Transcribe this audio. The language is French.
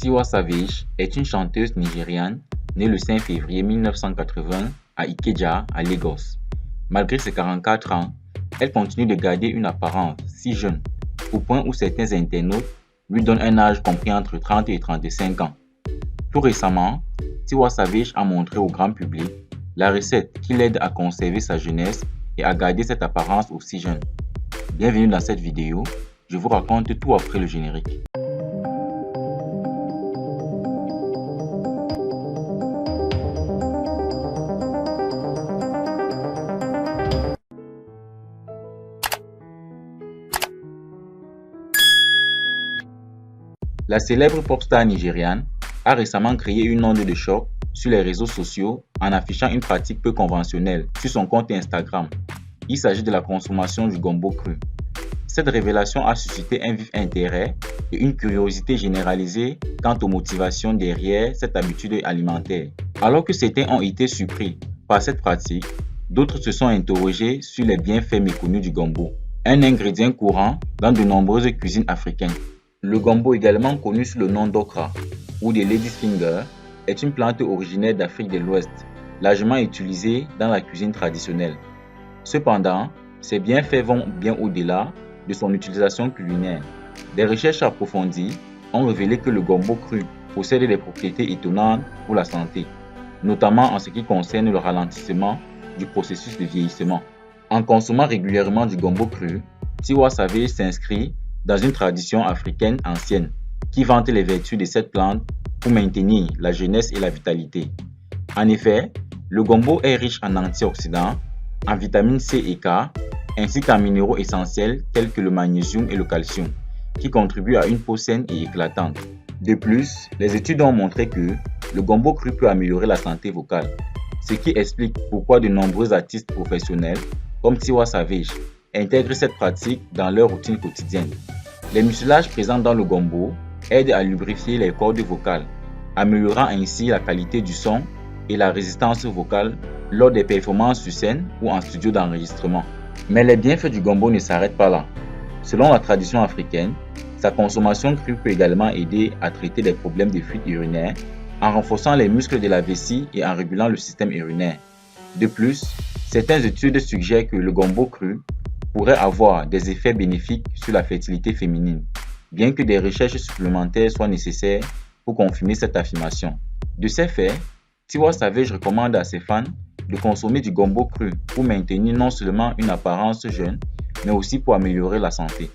Tiwa Savage est une chanteuse nigériane née le 5 février 1980 à Ikeja, à Lagos. Malgré ses 44 ans, elle continue de garder une apparence si jeune, au point où certains internautes lui donnent un âge compris entre 30 et 35 ans. Tout récemment, Tiwa Savage a montré au grand public la recette qui l'aide à conserver sa jeunesse et à garder cette apparence aussi jeune. Bienvenue dans cette vidéo, je vous raconte tout après le générique. La célèbre popstar nigériane a récemment créé une onde de choc sur les réseaux sociaux en affichant une pratique peu conventionnelle sur son compte Instagram. Il s'agit de la consommation du gombo cru. Cette révélation a suscité un vif intérêt et une curiosité généralisée quant aux motivations derrière cette habitude alimentaire. Alors que certains ont été surpris par cette pratique, d'autres se sont interrogés sur les bienfaits méconnus du gombo, un ingrédient courant dans de nombreuses cuisines africaines. Le gombo, également connu sous le nom d'okra ou de lady's finger, est une plante originaire d'Afrique de l'Ouest, largement utilisée dans la cuisine traditionnelle. Cependant, ses bienfaits vont bien au-delà de son utilisation culinaire. Des recherches approfondies ont révélé que le gombo cru possède des propriétés étonnantes pour la santé, notamment en ce qui concerne le ralentissement du processus de vieillissement. En consommant régulièrement du gombo cru, Tiwa Savage s'inscrit dans une tradition africaine ancienne qui vante les vertus de cette plante pour maintenir la jeunesse et la vitalité. En effet, le gombo est riche en antioxydants, en vitamines C et K, ainsi qu'en minéraux essentiels tels que le magnésium et le calcium, qui contribuent à une peau saine et éclatante. De plus, les études ont montré que le gombo cru peut améliorer la santé vocale, ce qui explique pourquoi de nombreux artistes professionnels, comme Tiwa Savage, intègrent cette pratique dans leur routine quotidienne. Les mucilages présents dans le gombo aident à lubrifier les cordes vocales, améliorant ainsi la qualité du son et la résistance vocale lors des performances sur scène ou en studio d'enregistrement. Mais les bienfaits du gombo ne s'arrêtent pas là. Selon la tradition africaine, sa consommation crue peut également aider à traiter des problèmes de fuite urinaire en renforçant les muscles de la vessie et en régulant le système urinaire. De plus, certaines études suggèrent que le gombo cru pourrait avoir des effets bénéfiques sur la fertilité féminine, bien que des recherches supplémentaires soient nécessaires pour confirmer cette affirmation. De ces faits, Tiwa Savage recommande à ses fans de consommer du gombo cru pour maintenir non seulement une apparence jeune, mais aussi pour améliorer la santé.